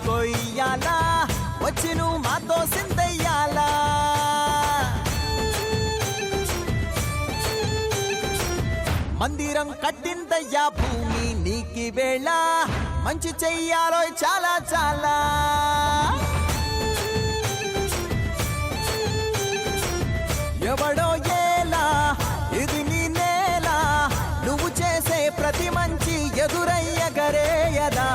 కొయ్యాలా వచ్చి నువ్వు మాతో సిందయ్యాలా మందిరం కట్టిందయ్యా భూమి నీకి వేళ మంచి చెయ్యాలో చాలా చాలా ఎవడో ఏలా ఇది నీ నేల నువ్వు చేసే ప్రతి మంచి ఎదురయ్యగరేయదా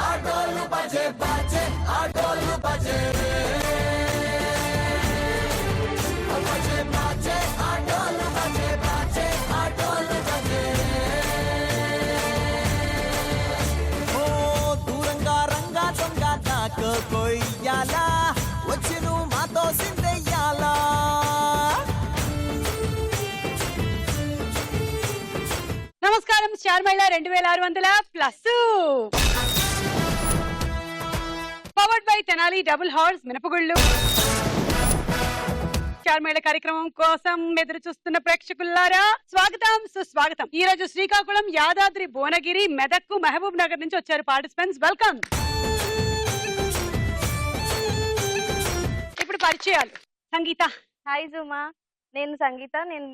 ఆటోలు బజే బజే ఆటోలు బజే కొయ్యాలా వచ్చి నువ్వు మాతో సిందయ్యాలా నమస్కారం star Mahila 2600+ powered by Tenali Double horse మినపగుళ్ళు. స్టార్ మహిళ కార్యక్రమం కోసం ఎదురు చూస్తున్న ప్రేక్షకులారా స్వాగతం సుస్వాగతం. ఈ రోజు శ్రీకాకుళం, యాదాద్రి, భువనగిరి, మెదక్, మహబూబ్ నగర్ నుంచి వచ్చారు పార్టిసిపెంట్స్. వెల్కమ్. ఇప్పుడు పరిచయాలు. సంగీత. హాయ్ జుమా, నేను సంగీత. నేను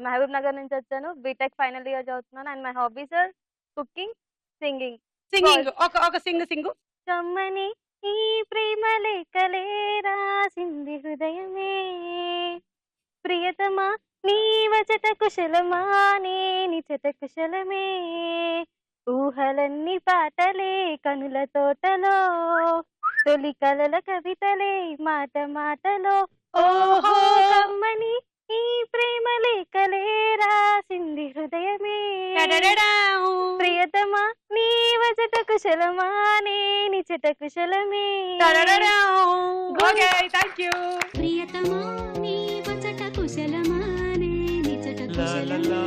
మహబూబ్ నగర్ నుంచి వచ్చాను. బీటెక్ ఫైనల్ ఇయర్ చదువుతున్నాను. And my hobbies are cooking, singing. Singing ఒక సింగు. కమ్మని ఈ ప్రేమ లేఖలే రాసింది హృదయమే, ప్రియతమా నీ వచట కుశలమా నే నిచట కుశలమే, ఊహలన్నీ పాటలే కనుల తోటలో, తొలి కలల కవితలే మాట మాటలో. ఓహో కమ్మని ఈ ప్రేమ లేఖలే రాసింది హృదయమే, ప్రియతమా నీ వచట కుశలమా నే నిచట కుశలమే. ప్రియతమా నీ వచట కుశలమా నే నిచట కుశలమే.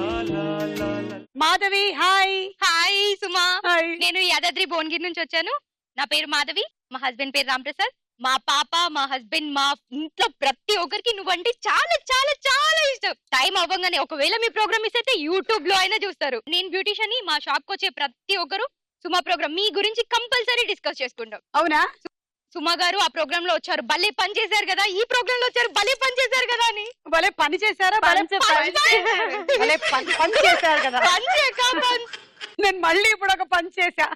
మాధవి. హాయ్. హాయ్ సుమా. హాయ్. నేను యాదాద్రి భువనగిరి నుంచి వచ్చాను. నా పేరు మాధవి, మా హస్బెండ్ పేరు రామ్ ప్రసాద్. మా పాప, మా హస్బెండ్, మా ఇంట్లో ప్రతి ఒక్కరికి నువ్వంటే చాలా చాలా చాలా ఇష్టం. టైం అవ్వగానే ఒకవేళ మీ ప్రోగ్రామ్ మిస్ అయితే యూట్యూబ్ లో అయినా చూస్తారు. నేను బ్యూటిషియన్. మా షాప్ కు వచ్చే ప్రతి ఒక్కరు సుమా ప్రోగ్రామ్ మీ గురించి కంపల్సరీ డిస్కస్ చేసుకుంటాం. అవునా? సుమా గారు ఆ ప్రోగ్రామ్ లో వచ్చారు, భలే పని చేశారు కదా, ఈ ప్రోగ్రామ్ లో వచ్చారు, భలే పని చేశారు కదా అని. భలే పని చేశారా? భలే పని చేశారు కదా. నేను మళ్ళీ ఇప్పుడు ఒక పని చేశా.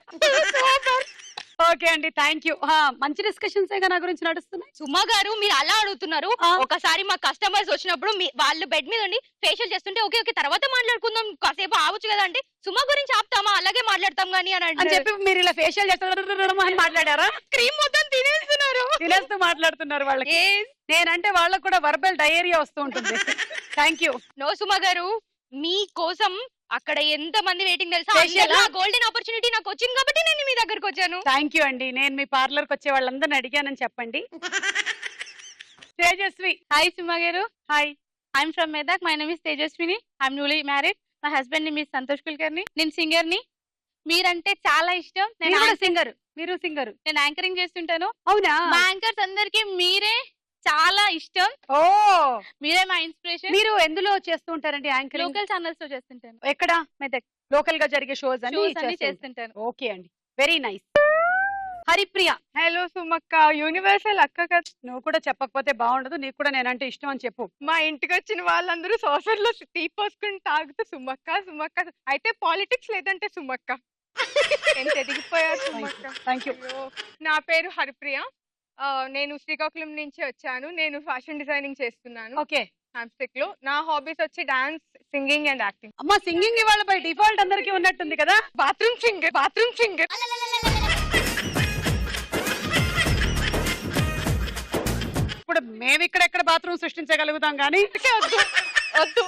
ఓకే అండి, థ్యాంక్ యూ. మంచి డిస్కషన్స్ నా గురించి నడుస్తున్నాయి. సుమా గారు మీరు అలా అడుగుతున్నారు. ఒకసారి మా కస్టమర్స్ వచ్చినప్పుడు వాళ్ళు బెడ్ మీద ఉండి ఫేషియల్ చేస్తుంటే ఓకే ఓకే తర్వాత మాట్లాడుకుందాం కాసేపు ఆవచ్చు కదా అంటే సుమా గురించి ఆపుతామా అలాగే మాట్లాడతాం గానీ అని చెప్పి మీరు ఇలా ఫేషియల్ చేస్తారు మాట్లాడారా? క్రీమ్ మొత్తం తినేస్తూ మాట్లాడుతున్నారు వాళ్ళకి. నేనంటే వాళ్ళకు కూడా వర్బల్ డయేరియా వస్తూ ఉంటుంది. Thank you. నో సుమా గారు, మీ కోసం అక్కడ ఎంత మంది వెయిటింగ్ తెలుసా. గోల్డెన్ ఆపర్చునిటీ నాకు వచ్చింది కాబట్టి నేను మీ దగ్గరకు వచ్చాను. థ్యాంక్ యూ అండి. నేను మీ పార్లర్ కి వచ్చే వాళ్ళందరిని అడిగానని చెప్పండి. తేజస్వి. హాయ్ సుమా గారు. Hi. I'm from Medak. My name is Tejaswini. I'm newly married. మా హస్బెండ్ ని మిస్ సంతోష్ కుల్కర్ని. నేను సింగర్ ని. మీరంటే చాలా ఇష్టం. మీరు సింగర్. నేను యాంకరింగ్ చేస్తుంటాను. అవునా? మా యాంకర్స్ అందరికి మీరే చాలా ఇష్టం. ఓ, మీరే మా ఇన్స్పిరేషన్. మీరు ఎందులో చేస్తూ ఉంటారండి యాంకరింగ్? లోకల్ ఛానల్స్ లో చేస్తుంటాను. ఎక్కడ? మెదక్ లోకల్ గా జరిగే షోస్ అన్ని చేస్తుంటాను. ఓకే అండి, వెరీ నైస్. హరిప్రియ. హలో సుమక్క, యూనివర్సల్ అక్క కదా. నువ్వు కూడా చెప్పకపోతే బాగుండదు. నీకు కూడా నేనంటే ఇష్టం అని చెప్పు. మా ఇంటికి వచ్చిన వాళ్ళందరూ సోషల్లో టీ పోసుకుని తాగుతూ సుమక్క సుమక్క. అయితే పాలిటిక్స్ లేదంటే సుమక్క. ఎంత ఎదిగిపోయారు సుమక్క. Thank you. నా పేరు హరిప్రియ. నేను శ్రీకాకుళం నుంచి వచ్చాను. నేను ఫ్యాషన్ డిజైనింగ్ చేస్తున్నాను. ఓకే. హామ్స్టిక్ లో. నా హాబీస్ వచ్చి డాన్స్, సింగింగ్ అండ్ యాక్టింగ్. అమ్మా, సింగింగ్ ఇవాళ బై డిఫాల్ట్ అందరికీ ఉన్నట్టుంది కదా. Bathroom singer. ఇప్పుడు మేము ఇక్కడెక్కడ బాత్రూమ్ సృష్టించగలుగుతాం కానీ వద్దు.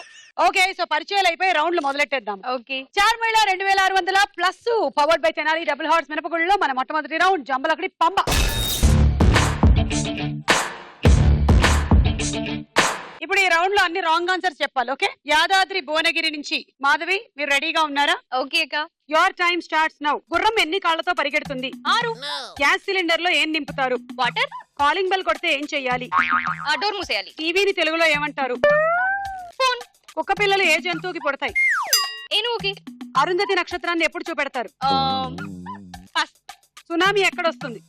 ఓకే, సో పరిచయాలు అయిపోయి రౌండ్లు మొదలెట్టేద్దాం. Okay. Star Mahila 2600+ powered by Tenali Double Horse మినపగుళ్ళలో మన మొట్టమొదటి రౌండ్ జంబలకడి పంబ. ఇప్పుడు ఈ రౌండ్ లో అన్ని రాంగ్ ఆన్సర్స్ చెప్పాలి. ఓకే. యాదాద్రి భువనగిరి నుంచి మాధవి, మీరు రెడీగా ఉన్నారా? ఓకే అక్క. Your time starts now. గుర్రం ఎన్ని కాళ్లతో పరిగెడుతుంది? 6. గ్యాస్ సిలిండర్ లో ఏం నింపుతారు? వాటర్. కాలింగ్ బెల్ కొడితే ఏం చెయ్యాలి? డోర్ మూసేయాలి. టీవీని తెలుగులో ఏమంటారు? ఫోన్. కుక్క పిల్లలు ఏ జంతువుకి పుడతాయి? ఏనుగుకి. అరుంధతి నక్షత్రాన్ని ఎప్పుడు చూపెడతారు? పాస్. సునామీ ఎక్కడొస్తుంది?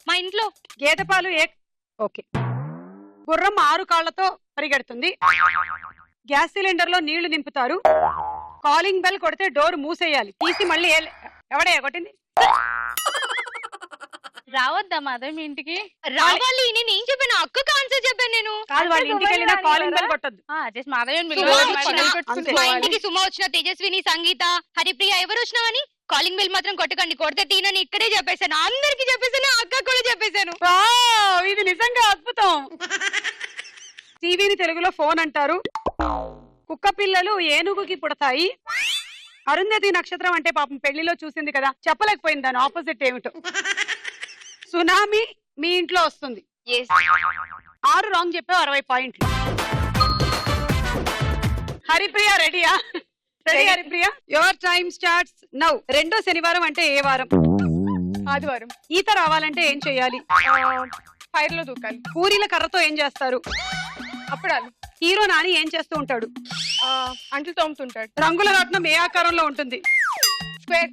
మా ఇంట్లో. గేదె పాలు ఓకే. గుర్రం 6 కాళ్లతో పరిగెడుతుంది. గ్యాస్ సిలిండర్ లో నీళ్లు నింపుతారు. కాలింగ్ బెల్ కొడితే డోర్ మూసేయాలి, తీసి మళ్ళీ ఎవడే కొట్టింది? రావద్దా మాధవి మీ ఇంటికి? రావాలి. నేను ఏం చెప్పాను? అక్కకు ఆన్సర్ చెప్పాను నేను. కాదు, వాళ్ళ ఇంటికి వెళ్ళినా కాలింగ్ బెల్ కొట్టద్దు. జస్ట్ మాధవి అని సుమ పిలవాలి. వచ్చినా, మా ఇంటికి సుమ వచ్చిన, తేజస్విని, సంగీత, హరిప్రియ ఎవరు వచ్చినా కానీ కాలింగ్ బెల్ మాత్రం కొట్టకండి. కొడితే తీనని ఇక్కడే చెప్పేశాను, అందరికి చెప్పేశాను, అక్క కూడా చెప్పేశాను. వావ్, ఇది నిజంగా అద్భుతం. టీవీని తెలుగులో ఫోన్ అంటారు. కుక్క పిల్లలు ఏనుగుకి పుడతాయి. అరుంధతి నక్షత్రం అంటే పాపం పెళ్లిలో చూసింది కదా, చెప్పలేకపోయింది దాని ఆపోజిట్ ఏమిటో. సునామీ మీ ఇంట్లో వస్తుంది. 6 రాంగ్ చెప్పావు, 60 పాయింట్లు. హరిప్రియ రెడీయా? Ready Haripriya, your time starts now. 2వ శనివారం అంటే ఏ వారం? ఆదివారం. ఈత రావాలంటే ఏం చెయ్యాలి? ఫైర్ లో దూకాలి. పూరీల కర్రతో ఏం చేస్తారు? అప్పుడాలు. హీరో నాని ఏం చేస్తూ ఉంటాడు? అంట్లు తోముతుంటాడు. రంగుల రాట్నం ఏ ఆకారంలో ఉంటుంది? స్క్వేర్.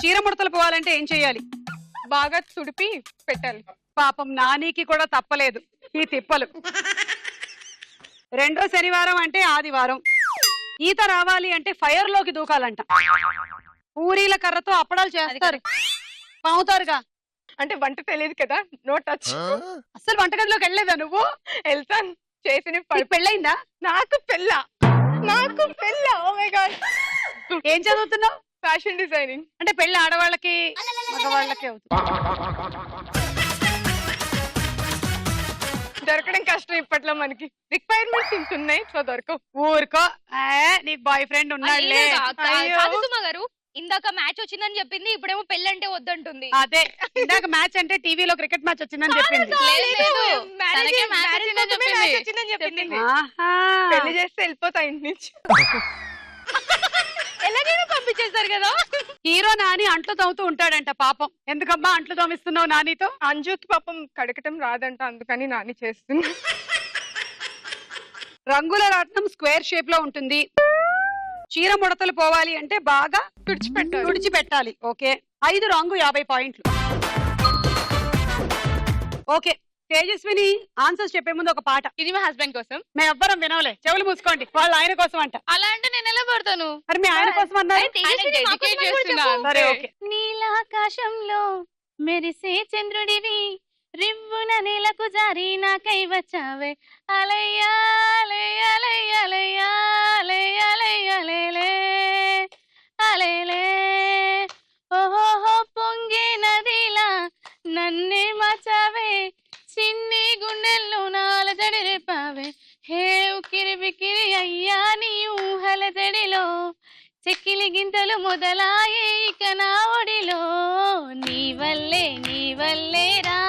చీర ముడతలు పోవాలంటే ఏం చెయ్యాలి? బాగా తుడిపి పెట్టాలి. పాపం నానికి కూడా తప్పలేదు ఈ తిప్పలు. 2వ శనివారం అంటే ఆదివారం. ఈత రావాలి అంటే ఫైర్ లోకి దూకాలంట. పూరీల కర్రతో అప్పడాలు చేస్తారు, పావుతారుగా. అంటే వంట తెలియదు కదా, నో టచ్. అసలు వంటగదిలోకి వెళ్ళలేదా నువ్వు? వెళ్తాను. చేసిన నీకు పెళ్ళయిందా? నాకు పెళ్ళ. Oh my god. ఏం చదువుతున్నావు? Fashion designing. అంటే పెళ్లి ఆడవాళ్ళకి మగవాళ్ళకి అవుతుంది. దొరకడం కష్టం ఇప్పట్లో, మనకి రిక్వైర్మెంట్స్ ఇంత ఉన్నాయి, సో దొరకవు. ఊరుకో, నీకు బాయ్ ఫ్రెండ్ ఉన్నాడులే. కాదు సుమ గారు, ఇందాక మ్యాచ్ వచ్చిందని చెప్పింది, ఇప్పుడేమో పెళ్ళంటే వద్దంటుంది. అదే, ఇందాక మ్యాచ్ అంటే టీవీలో క్రికెట్ మ్యాచ్ వచ్చిందని చెప్పింది. తనకే మ్యాచ్ వచ్చిందని చెప్పింది. ఆహా. పెళ్లి చేస్తే వెళ్ళిపోతా ఇంటి నుంచి. ఎలాగైనా పంపించేస్తారు కదా. హీరో నాని అంట్లు తవ్వుతూ ఉంటాడంట పాపం. ఎందుకమ్మా అంట్లు తోమిస్తున్నావు నానితో? అంజుకి పాపం కడకటం రాదంట, అందుకని నాని చేస్తున్నా. రంగుల రాట్నం స్క్వేర్ షేప్ లో ఉంటుంది. చీర ముడతలు పోవాలి అంటే బాగా తుడిచిపెట్టాలి. ఓకే, 5 రాంగు, 50 పాయింట్లు. ఓకే, తేజస్విని ఆన్సర్స్ చెప్పే ముందు ఒక పాట. ఇది మా హస్బెండ్ కోసం. మేము ఎవ్వరం వినవలే, చెవులు మూసుకోండి. వాళ్ళు ఆయన కోసం అంట. అలా అంటే నేను ఎలా పడతాను? మరి మీ ఆయన కోసం అన్నారు. సరే, ఓకే. నీలాకాశంలో మెరిసే చంద్రుడివి, రివ్వున నేలకు జారి నాకై వచ్చావే. అలయ్యా అలయ్యా అలయ్యా అలయ్యా అలయ్యా అలయ్యా అలయ్యా. ఓహో పొంగే నదిలా నన్నే మచావే, చిన్ని గుండెల్లో నాల జడి రేపావే. హే ఉకిరి బికిరి అయ్యా నీ ఊహల జడిలో, చెక్కిలి గింతలు మొదలాయే ఇక నా ఒడిలో. నీ వల్లే రా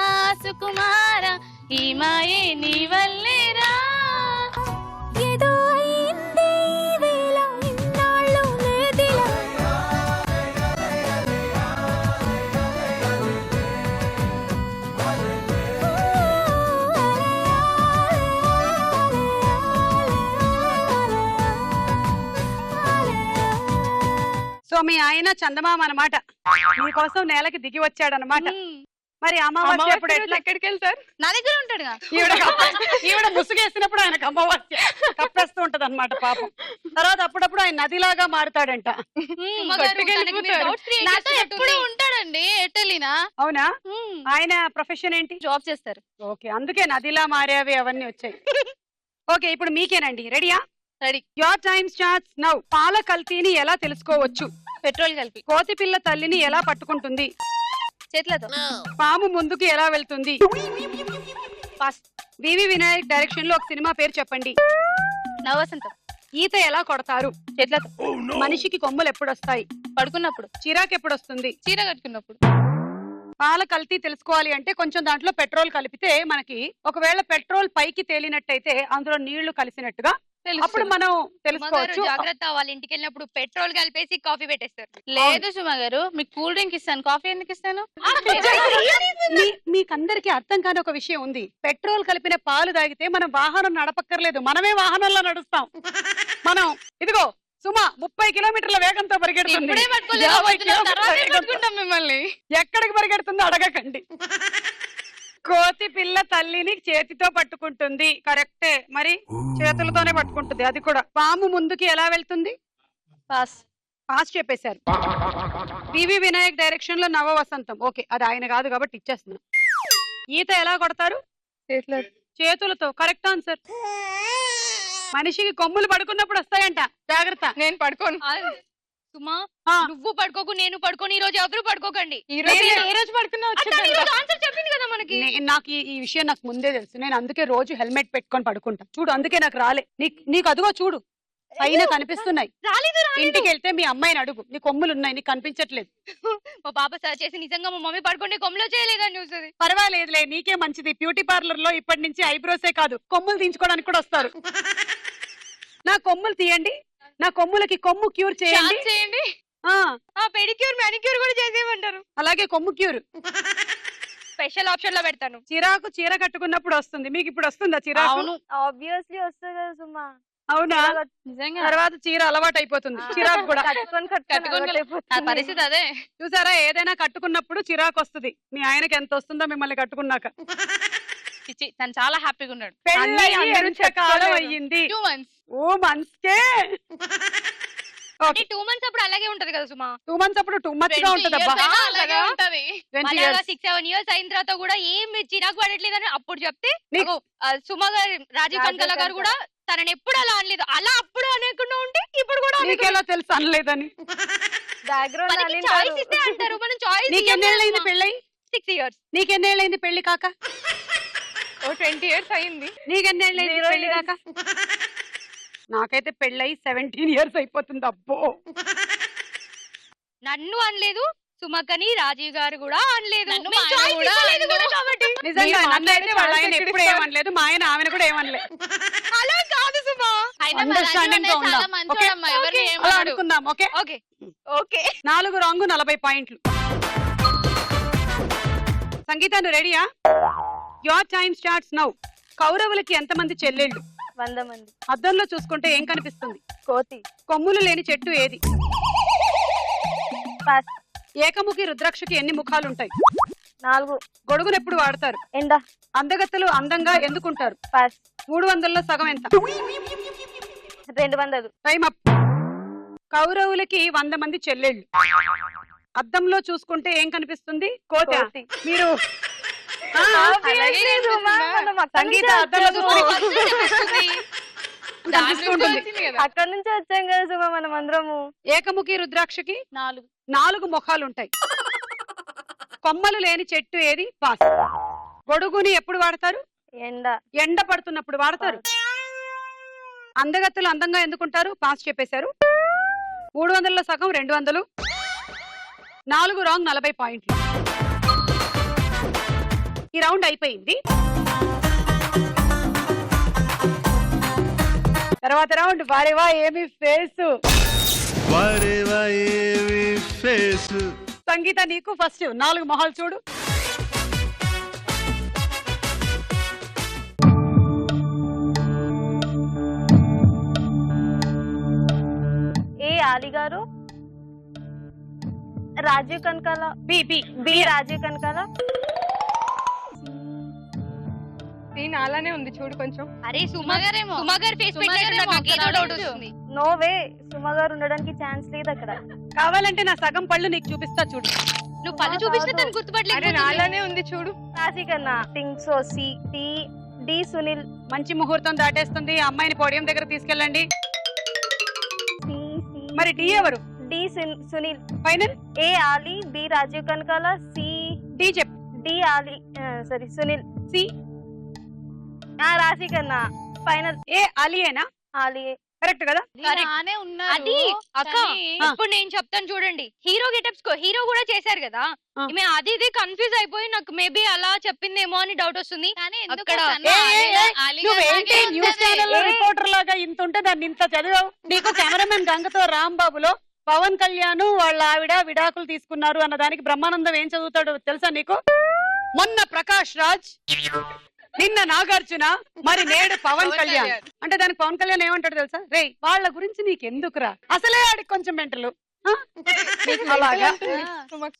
సుకుమార, ఈ మాయే నీ వల్లే రా. ఏదో అయిందే ఈ వేళ, ఇన్నాళ్ళు లేదిలా. సో మీ ఆయన చందమామ అన్నమాట, మీకోసం నేలకి దిగి వచ్చాడనమాట. మరి అమావాస్య ఎప్పుడు ఎట్లా? ఎక్కడికి వెళ్తారు? నా దగ్గర ఉంటాడుగా. ఈవిడ ముసుగేసినప్పుడు ఆయనకు అమావాస్య కప్పేస్తూ ఉంటది అనమాట పాపం. తర్వాత అప్పుడప్పుడు ఆయన నదిలాగా మారుతాడంట. నాతో ఎప్పుడు ఉంటాడండి, ఎటెలినా. అవునా? ఆయన ప్రొఫెషన్ ఏంటి? జాబ్ చేస్తారు. ఓకే, అందుకే నదిలా మారేవి అవన్నీ వచ్చాయి. ఓకే, ఇప్పుడు మీకేనండి. రెడీయా? Ready. Your time starts now. పాల కల్తీని ఎలా తెలుసుకోవచ్చు? పెట్రోల్ కలిపి. కోతి పిల్ల తల్లిని ఎలా పట్టుకుంటుంది? చేతులతో. పాము ముందుకు ఎలా వెళ్తుంది? వివి వినాయక్ డైరెక్షన్ లో ఒక సినిమా పేరు చెప్పండి. నవవసంతం. ఈత ఎలా కొడతారు? చేతులతో. మనిషికి కొమ్ములు ఎప్పుడు వస్తాయి? పడుకున్నప్పుడు. చిరాకు ఎప్పుడు వస్తుంది? చీర కట్టుకున్నప్పుడు. పాల కల్తీ తెలుసుకోవాలి అంటే కొంచెం దాంట్లో పెట్రోల్ కలిపితే మనకి, ఒకవేళ పెట్రోల్ పైకి తేలినట్టయితే అందులో నీళ్లు కలిసినట్టుగా అప్పుడు మనం తెలుసుకోవచ్చు. జాగ్రత్త, వాళ్ళ ఇంటికి వెళ్ళినప్పుడు పెట్రోల్ కలిపేసి కాఫీ పెట్టేస్తారు. లేదు సుమ గారు, మీకు కూల్ డ్రింక్ ఇస్తాను, కాఫీ ఎందుకు ఇస్తాను? మీకందరికి అర్థం కాని ఒక విషయం ఉంది. పెట్రోల్ కలిపిన పాలు తాగితే మనం వాహనం నడపక్కర్లేదు, మనమే వాహనంలో నడుస్తాం. మనం ఇదిగో సుమా 30 కిలోమీటర్ల వేగంతో పరిగెడుతుంది. ఇప్పుడే పట్టుకోలేదు, 50 వద్దులే, కిలోమీటర్ల తర్వాతే వేగంతో. పట్టుకుంటాం మిమ్మల్ని. ఎక్కడికి పరిగెడుతుందో అడగకండి. కోతి పిల్ల తల్లిని చేతితో పట్టుకుంటుంది. కరెక్టే, మరి చేతులతోనే పట్టుకుంటుంది. అది కూడా. పాము ముందుకి ఎలా వెళ్తుంది? పాస్. పాస్ చెప్పేశారు. పివి వినాయక్ డైరెక్షన్ లో నవ వసంతం. ఓకే, అది ఆయన కాదు కాబట్టి ఇచ్చేస్తున్నా. ఈత ఎలా కొడతారు? చేతిలో. చేతులతో. Correct answer. మనిషికి కొమ్ములు పడుకున్నప్పుడు వస్తాయంట, జాగ్రత్త. నేను పడుకోను. సుమా ఆ. నువ్వు పడుకోకు, నేను పడుకోను. ఈ రోజు ఎవరు పడుకోకండి. ఈ రోజు లేదు. ఏ రోజు పడుకున్నా ఆన్సర్ చెప్పింది కదా మనకి. నాకు ఈ విషయం నాకు ముందే తెలుసు. నేను అందుకే రోజు హెల్మెట్ పెట్టుకొని పడుకుంటా. చూడు, అందుకే నాకు రాలే. నీకు అదిగో చూడు, పైన కనిపిస్తున్నాయి. రాలేదు ఇంటికి వెళ్తే మీ అమ్మాయిని అడుగు, నీ కొమ్ములు ఉన్నాయి, నీకు కనిపించట్లేదు. మా బాబా సార్ చేసి నిజంగా మా మమ్మీ పడుకుంటే కొమ్మలో చేయలేదని చూస్తుంది. పర్వాలేదులే, నీకే మంచిది. బ్యూటీ పార్లర్ లో ఇప్పటి నుంచి ఐబ్రోసే కాదు, కొమ్ములు తీయించుకోవడానికి కూడా వస్తారు. నా కొమ్ములు తీయండి, నా కొమ్ములకి కొమ్ము క్యూర్ చేయండి. చేయండి. ఆ పెడిక్యూర్ మానిక్యూర్ కూడా చేసేయమంటారు. అలాగే కొమ్ము క్యూర్. స్పెషల్ ఆప్షన్ లో పెడతాను. చిరాకు చీర కట్టుకున్నప్పుడు వస్తుంది. మీకు ఇప్పుడు వస్తుందా చిరాకు? అవును, ఆబ్వియస్లీ వస్తుంది కదా సుమా. అవునా? నిజంగా తర్వాత చీర అలవాటు అయిపోతుంది, చిరాకు కూడా. కట్టుకొని నా పరిస్థితి అదే. చూసారా, ఏదైనా కట్టుకున్నప్పుడు చిరాకు వస్తుంది. మీ ఆయనకి ఎంత వస్తుందో మిమ్మల్ని కట్టుకున్నాక. చిచ్చి, తను చాలా హ్యాపీగా ఉన్నాడు. పెళ్ళి అందరూ ఎంతకాలం చెప్పుకోలేదు. అయ్యింది? 2 months. ఓ మంత్కే. అంటే 2 months అప్పుడు అలాగే ఉంటది కదా సుమా. 2 months అప్పుడు టూ మచ్ గా 20 ఉంటది. years అబ్బా, అయినా అలాగే ఉంటది. 20 అలాగా years. 6-7 years అయిన తర్వాత కూడా ఏం చిరాకు పడట్లేదని అప్పుడు చెప్తే నీకు- అగో, సుమా గారు రాజీవ్ కనకాల గారు కూడా తనని ఎప్పుడు అలా అనలేదు. అలా అప్పుడు అనకుండా ఉంటే ఇప్పుడు కూడా నీకెలా తెలుసు అనలేదని? బ్యాక్గ్రౌండ్ చాయిస్ ఇస్తే అంటారు. మనం చాయిస్ నీకెన్నేళ్ళైంది పెళ్ళై? 6 years. నీకెన్నేళ్ళైంది పెళ్లి కాక? ఓ 20 years అయింది. నీకెన్నేళ్ళైంది 0 పెళ్లి కాక? నాకైతే పెళ్ళై 17 years అయిపోతుంది. అబ్బో, నన్ను అనలేదు, సుమక్కని రాజీవ్ గారు కూడా అనలేదు. నన్ను మేము మా ఆయన choice కూడా ఇవ్వలేదు కూడా అనలేదు. కాబట్టి. నిజంగా మీరు నన్ను అయితే వాళ్ళ ఆయన మాట్లాడే ఎప్పుడు chance ఏమనలేదు, మా ఆయన ఆమెను కూడా ఏమనలేదు. అలా కాదు సుమా. అయినా మా Understanding రాజు గా అన్నయ్య చాలా ఉందాం. మంచోడమ్మా, Okay? ఎవరిని అలా ఏమనడు. అనుకుందాం. Okay, okay okay. 4 రాంగ్ 40 పాయింట్లు. సంగీత, నువ్వు రెడీయా? Your time starts now. కౌరవులకి ఎంతమంది చెల్లెళ్ళు? 100 మంది. అద్దంలో చూసుకుంటే ఏం కనిపిస్తుంది? కోతి. కొమ్ములు లేని చెట్టు ఏది? పాస్. ఏకముఖి రుద్రాక్షకి ఎన్ని ముఖాలు ఉంటాయి? 4. గొడుగును ఎప్పుడు వాడతారు? ఎండ. అందగత్తెలు అందంగా ఎందుకుంటారు? పాస్. 300లో సగం ఎంత? 200. Time up. కౌరవులకి 100 మంది చెల్లెళ్ళు. అద్దంలో చూసుకుంటే ఏం కనిపిస్తుంది? కోత. కోతి. మీరు Obviously సుమా, మనం అక్కడి సంగీత నుంచే అద్దంలో వచ్చాము. చూసుకుంటే కనిపిస్తూ ఉంటుంది. అక్కడ నుంచి వచ్చాం కదా సుమా మనం అందరము. ఏకముఖి రుద్రాక్షకి 4. 4 ముఖాలు ఉంటాయి. కొమ్మలు లేని చెట్టు ఏది? పాస్. గొడుగుని ఎప్పుడు వాడతారు? ఎండ. ఎండ పడుతున్నప్పుడు వాడతారు. అందగత్తెలు అందంగా ఎందుకుంటారు? పాస్ చెప్పేశారు. 300లో సగం 200. 4 రాంగ్ 40 పాయింట్లు. ఈ రౌండ్ అయిపోయింది. తర్వాత రౌండ్. వారేవా ఏమి ఫేసు. సంగీత, నీకు ఫస్ట్ 4 మొహాలు చూడు. ఏ ఆలి గారు. Rajeev Kanakala. B B B Rajeev Kanakala. Scene అలానే ఉంది చూడు కొంచెం. అరే సుమ గారేమో. సుమ గారి ఫేస్ సుమ గారేమో, నాకు ఏదో అక్కడ డౌట్ నుంచి. వస్తుంది. నో వే, సుమ గారు ఉండడానికి ఛాన్స్ లేదు అక్కడ. కావాలంటే నా సగం పళ్ళు నీకు చూపిస్తా చూడు. నువ్వు పళ్ళు చూపించిన తను అరే గుర్తుపట్టలేదు. నాలానే ఉంది చూడు. Rashi Khanna. Think so. C. D. D Sunil. మంచి ముహూర్తం దాటేస్తుంది. అమ్మాయిని పోడియం దగ్గర తీసుకెళ్ళండి. సి. సి. మరి డి ఎవరు? D Sunil. Final. A Ali. B Rajeev Kanakala. C. D చెప్పు. D Ali. Sorry Sunil. C. Rashi Khanna. Final. A అలియేనా? ఆలి. కరెక్ట్ కదా? Correct. బానే ఉన్నారు. అది అక్క కానీ ఇప్పుడు నేను చెప్తాను చూడండి. హీరో గెటప్స్ హీరో కూడా చేశారు కదా. ఆ. ఈమె అది ఇది కన్ఫ్యూజ్ అయిపోయి నాకు మేబీ అలా చెప్పిందేమో అని డౌట్ వస్తుంది. కానీ ఎందుకో అక్కడ తను ఆలిగా నువ్వేంటి లాగే న్యూస్ ఉంటది. ఛానల్ లో రిపోర్టర్ లాగా ఇంత ఉంటే దాన్ని ఇంత చదివావు? నీకు కెమెరామెన్ గంగతో రాంబాబులో పవన్ కళ్యాణ్ వాళ్ళ ఆవిడ విడాకులు తీసుకున్నారు అన్న దానికి బ్రహ్మానందం ఏం చదువుతాడు తెలుసా నీకు? మొన్న ప్రకాష్ రాజ్ నిన్న నాగార్జున, మరి నేడు పవన్ కళ్యాణ్. అంటే దానికి పవన్ కళ్యాణ్ ఏమంటాడు తెలుసా? రే వాళ్ళ గురించి నీకెందుకురా, అసలే ఆడికి కొంచెం మెంటలు. అలాగా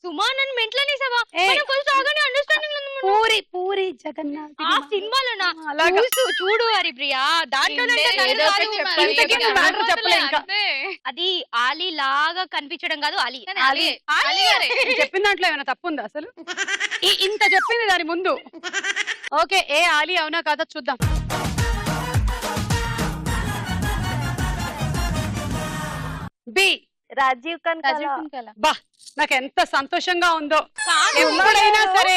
సుమా నన్ను మెంట్లనేసావా? ఏ. మనం కొంచెం ఆగండి, అండర్స్టాండింగ్ ఉంది మనం. పూరి పూరి జగన్నాథ్ ఆ సినిమాలోనా? అలాగా. చూడు హరిప్రియ, దాంట్లో చెప్పలే ఇంకా. అది ఆలీ లాగా కనిపించడం కాదు, అలీ. అలీ. నేను చెప్పిన దాంట్లో ఏమైనా తప్పు ఉందా అసలు? ఇంత చెప్పింది దాని ముందు. ఓకే, ఏ ఆలీ అవునా కాదా చూద్దాం. బి రాజీవ్ కనకాల. బా, నాకు ఎంత సంతోషంగా ఉందో. ఎప్పుడైనా సరే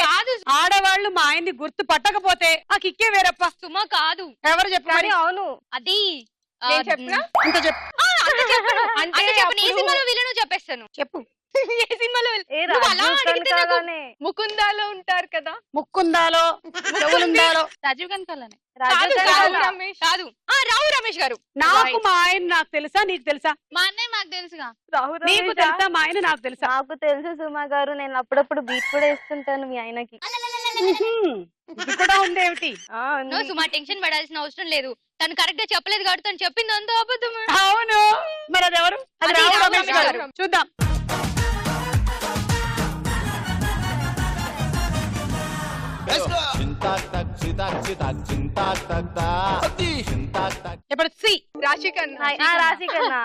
ఆడవాళ్ళు మా ఆయన్ని గుర్తు పట్టకపోతే ఆ కిక్కే వేరప్ప. సుమా కాదు, ఎవరు చెప్పు మరి? అవును అది నేను చెప్పనా? అంత చెప్పు. అంటే చెప్పను, ఏ సినిమాలో విలను చెప్పేస్తాను. చెప్పు. ఏ సినిమాలో ఏ నువ్వు అలా రాజీవ్ అడిగితే నాకు కనకాలనే. ముకుందాలో ఉంటారు కదా. ముక్కుందాలో చెవులుందాలో. రాజీవ్ కనకాలనే. రాజీవ్ కాదు, కనకాల. కాదు, కాదు. రావు రమేష్ గారు. నాకు మా ఆయన నాకు తెలుసా, నీకు తెలుసా? మా అన్నయ్య మాకు తెలుసుగా. రాహుల్ నీకు రమేషా? తెలుసా, మా ఆయన నాకు తెలుసా? నాకు తెలుసు సుమా గారు, నేను అప్పుడప్పుడు బీట్ కూడా వేస్తుంటాను మీ ఆయనకి. ఇది కూడా ఉందేమిటి? ఉంది. నో సుమా, టెన్షన్ పడాల్సిన అవసరం లేదు. తను కరెక్ట్ గా చెప్పలేదు కాబట్టి తను చెప్పింది అంతా అబద్ధం. అవును, మరి అది ఎవరు? అది అది రావు రావు రమేష్ రమేష్ గారు. గారు. చూద్దాం. ఇప్పుడు సి. రాశి కన్నా. రాశి కన్నా.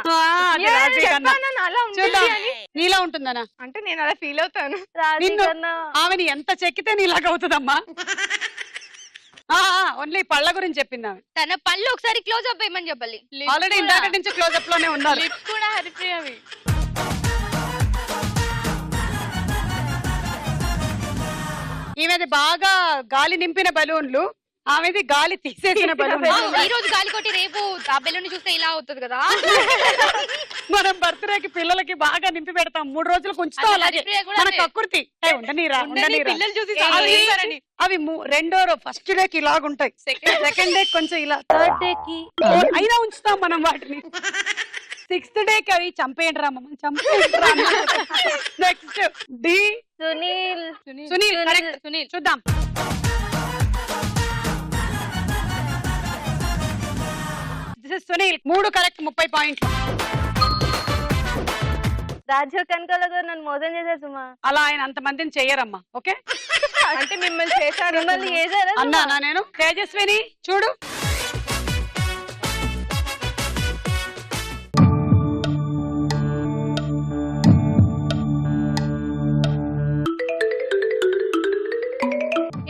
అది రాజీ కన్నా. చెప్పాను అలా చూద్దాం ఉంటుంది అని. నీలా ఉంటుందనా? అంటే నేను అలా ఫీల్ అవుతాను. రాశి నిన్ను కన్నా. ఆమెని ఎంత చెక్కితే నీలాగా అవుతుందమ్మా. ఓన్లీ పళ్ళ గురించి చెప్పింది ఆమె. తన పళ్ళు ఒకసారి క్లోజ్ అప్ వేయమని చెప్పాలి. ఆల్రెడీ ఇందాక నుంచి క్లోజ్అప్ లోనే ఉన్నారు. లిప్స్ కూడా హరిప్రియవి. ఈమెది బాగా గాలి నింపిన బలూన్లు, ఆమెది గాలి తీసేసిన బలూన్. ఈ రోజు గాలి కొట్టి రేపు ఆ బెలూన్ చూస్తే ఇలా అవుతుంది కదా. మనం బర్త్డేకి పిల్లలకి బాగా నింపి పెడతాం, 3 రోజులకు ఉంచుతాం. అది అలాగే హరిప్రియ కూడా మన అదే. కక్కుర్తి. ఉండనీరా. పిల్లలు చూసి అవి రెండో ఫస్ట్ డేకి ఇలాగుంటాయి, సెకండ్ డే కొంచెం ఇలా, థర్డ్ డేకి అయినా ఉంచుతాం మనం వాటిని. 6th డేకి అవి చంపేయండి రా మమ్మల్ని, చంపేయండి రా. Next D. Sunil. Sunil correct. Sunil. చూద్దాం. This is Sunil. 3 కరెక్ట్, 30 పాయింట్లు. రాజీవ్ కనకాల గారు నన్ను మోసం చేశారు సుమా. అలా ఆయన అంత మందిని చెయ్యరమ్మా. ఓకే, అంటే మిమ్మల్ని చేశారు. మిమ్మల్ని చేశారా సుమా? అన్నానా నేను? తేజస్విని చూడు.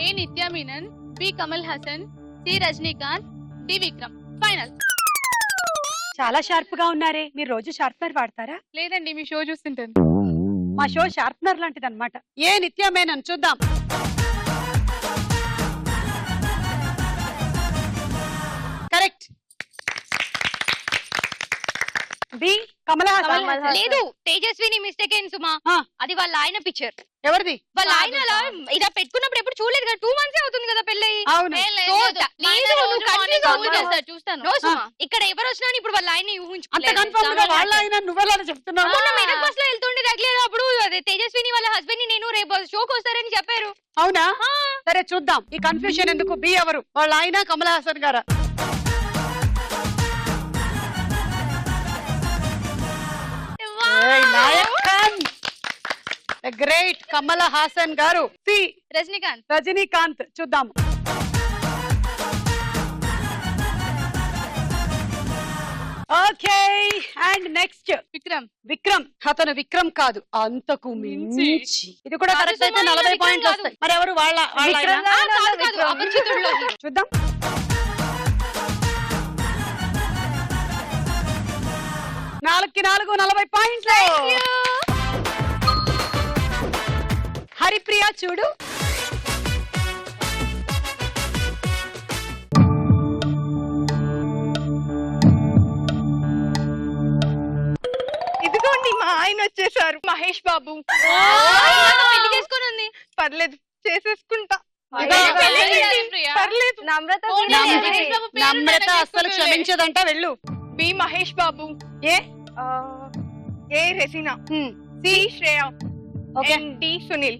A Nithya Menen, B Kamal Haasan, C Rajinikanth, D Vikram. Final. చాలా షార్ప్ గా ఉన్నారే. మీరు రోజు షార్ప్నర్ వాడతారా? లేదండి, మీ షో చూస్తుంటాను. మా షో షార్ప్నర్ లాంటిది అనమాట. ఏ నిత్యమేనని చూద్దాం. కరెక్ట్. బి కమల్ హాసన్. లేదు, తేజస్విని మిస్టేక్ అయింది సుమా. ఆ. అది వాళ్ళ ఆయన పిక్చర్. ఎవరిది? వాళ్ళ ఆయన అలా ఇలా పెట్టుకున్నప్పుడు ఎప్పుడు చూడలేదు కదా. 2 months అవుతుంది కదా పెళ్ళి. అవును. చూస్తాను. ఇక్కడ ఎవరు వచ్చినా ఇప్పుడు వాళ్ళ ఆయన అంత ఊహించుకోలేదు. కన్ఫర్మ్ గా వాళ్ళ ఆయన నువ్వెలా చెప్తున్నావు? మొన్న మెనక్ బస్ లో వెళ్తుండే తగ్గలేదు. అప్పుడు అదే తేజస్విని వాళ్ళ హస్బెండ్ ని నేను రేపు షోకి వస్తారని చెప్పారు. అవునా? సరే చూద్దాం. ఈ కన్ఫ్యూషన్ ఎందుకు? బి ఎవరు? వాళ్ళ ఆయన కమల్ హాసన్ గారా? గ్రేట్ కమల్ హాసన్ గారు. సి రజనీకాంత్. రజనీకాంత్. చూద్దాం. Okay, and next Vikram. Vikram. అతను విక్రమ్ కాదు, అంతకు మించి. ఇది కూడా కాదు కరెక్ట్ అయితే సుమా, 40 విక్రమ్ పాయింట్లు కాదు. వస్తాయి. మరి ఎవరు? వాళ్ళ ఆయన? విక్రమ్ ఆ, కాదు, కాదు, విక్రమ్. అపరిచితుల్లో hero. చూద్దాం. నాలుగుకి 4, 40 పాయింట్లు. హరిప్రియ చూడు. ఇదిగోండి మా ఆయన వచ్చేసారు, మహేష్ బాబు. పెళ్లి చేసుకొని ఉంది. పర్లేదు, చేసేసుకుంటా. ఇదిగో. పర్లేదు. నమ్రత ఓ, సునీల్. మహేష్ బాబు పేరు నమ్రత నాకు అస్సలు గుర్తుకులే. క్షమించదంట. వెళ్ళు. బి మహేష్ బాబు. ఏ ఆ, ఏ రెసినా. హ్మ్. C Shriya. Okay, D Sunil.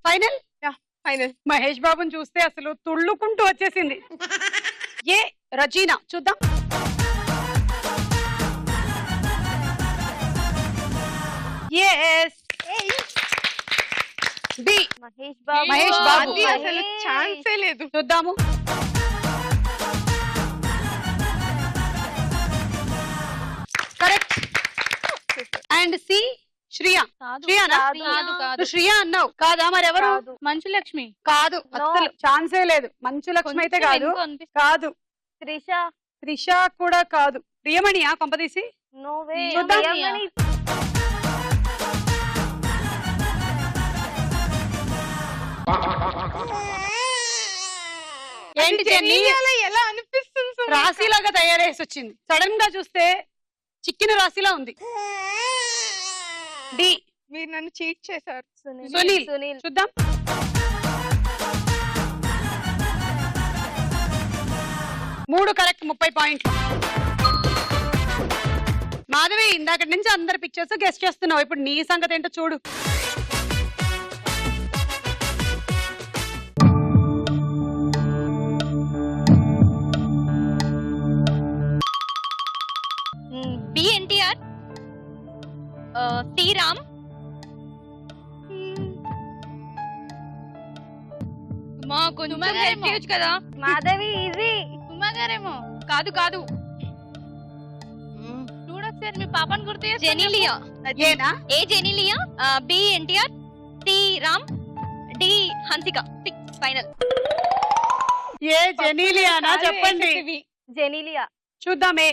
Final. Final. Mahesh బాబుని చూస్తే అసలు తుళ్ళుకుంటూ వచ్చేసింది. ఏ రజీనా చూద్దాం. ఎస్. బి మహేష్ బాబు. మహేష్ బాబు. అది అసలు ఛాన్సే లేదు. చూద్దాము. కరెక్ట్. And C Shriya. శ్రియానా? నువ్వు శ్రియా అన్నావు కాదా? మరి ఎవరు? కాదు. మంచు లక్ష్మి. కాదు, అసలు ఛాన్సే లేదు. మంచు లక్ష్మి అయితే కాదు. కాదు. త్రిష. త్రిష కూడా కాదు. ప్రియమణియా కొంపదీసి? No way. చూద్దాం. ప్రియమణి. ఏంటి జెన్నీ? జెనీలియాలో ఎలా అనిపిస్తుంది సుమక్క? రాశిలాగా తయారేసి వచ్చింది. సడన్ గా చూస్తే చిక్కిన రాశిలా ఉంది. డి మీరు నన్ను చీట్ చేశారు. సునీల్. సునీల్. చూద్దాం. మూడు కరెక్ట్, 30 పాయింట్లు. మాధవి, ఇందాక నుంచి అందరి పిక్చర్స్ గెస్ట్ చేస్తున్నావు. ఇప్పుడు నీ సంగతి ఏంటో చూడు. బి ఎన్టీఆర్, సి రామ్, మా కొంచెం హెల్ప్ చేయొచ్చు కదా. మాధవి ఈజీ. ఉమా గారేమో. కాదు కాదు, చూడొచ్చారు మీ పాపని గుర్తు జెనీలియా. ఏనా? A Genelia, B NTR, C Ram, D Hansika. Final. A జెనీలియానా చెప్పండి. జెనీలియా. చూద్దామే.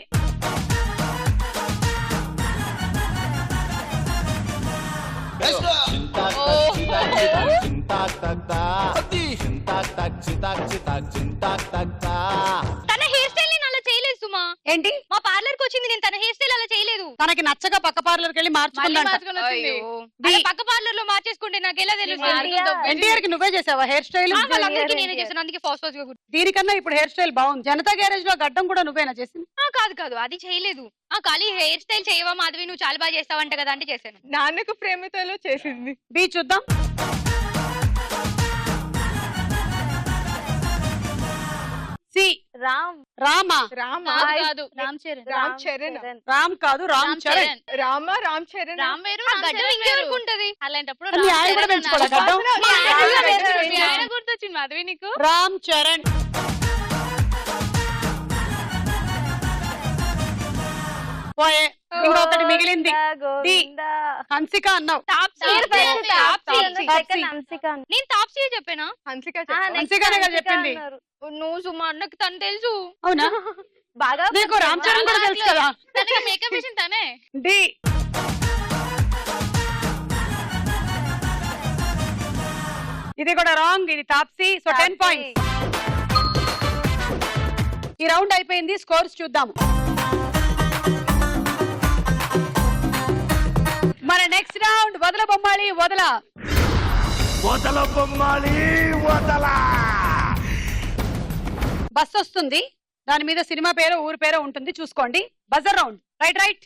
తన హెయిర్ స్టైల్ నేను అలా చేయలేదు సుమా. ఏంటి? మా పార్లర్ కి వచ్చింది, నేను తన హెయిర్ స్టైల్ అలా చేయలేదు. తనకి నచ్చక పక్క పార్లర్కి వెళ్ళి మార్చుకుందంట. అయ్యో, అలా పక్క పార్లర్ లో మార్చేసుకుంటే నాకు ఎలా తెలుస్తుంది? ఎన్టీఆర్ కి నువ్వే చేసావా హెయిర్ స్టైల్? వాళ్ళందరికీ నేనే చేశాను, అందుకే ఫాస్ట్ ఫాస్ట్ గా గుర్తు. దీనికన్నా ఇప్పుడు హెయిర్ స్టైల్ బాగుంది. జనతా గ్యారేజ్ లో గడ్డం కూడా నువ్వేనా చేసింది? కాదు కాదు, అది చేయలేదు. ఖాళీ హెయిర్ స్టైల్ చేయవా మాధవి, నువ్వు చాలా బాగా చేస్తావంట కదా అంటే చేశాను. నాన్నకు ప్రేమతోలో చేసింది. బి చూద్దాం. సి రామ్. రామా. రామ. కాదు, రామ్ చరణ్. రామ్ చరణ్. రామ్ కాదు, రామ్ చరణ్. రామ. రామ్ చరణ్. రామ్ వేరు, ఆ రామ్ గడ్డం చరణ్ ఇంకెవరికి వేరు. ఉంటది? అలాంటప్పుడు మీ రామ్ ఆయన కూడా చరణ్ పెంచుకోవాలా అన్నారు. గడ్డం? మా ఆయన మీ ఆయన గుర్తొచ్చింది మాధవి నీకు? రామ్ చరణ్. పోయే. ఇంకొకటి మిగిలింది. గోవిందా. హన్సిక అన్నావు. తాప్సీ. మీరు first తాప్సీ తాప్సీ. అన్నారు, తాప్సీ. second హన్సిక అన్నారు. నేను తాప్సీ చెప్పానా? హన్సిక ఆ, చెప్పు. next హన్సికనే కదా హన్సిక చెప్పింది. అన్నారు. నువ్వు సుమా, నాకు తను తెలుసు. అవునా? బాగా నీకు రామ్ చరణ్ కూడా తెలుసు కదా. తనకి మేకప్ వేసింది తనే. డి ఇది కూడా రాంగ్. ఇది తాప్సీ. So 10 points. ఈ రౌండ్ అయిపోయింది. స్కోర్స్ చూద్దాం. మన నెక్స్ట్ రౌండ్ వదల బొమ్మాలి వదల. వదల బొమ్మాలి వదల. బస్ వస్తుంది, దాని మీద సినిమా పేరు ఊరు పేరు ఉంటుంది, చూసుకోండి. Buzzer round. Right right.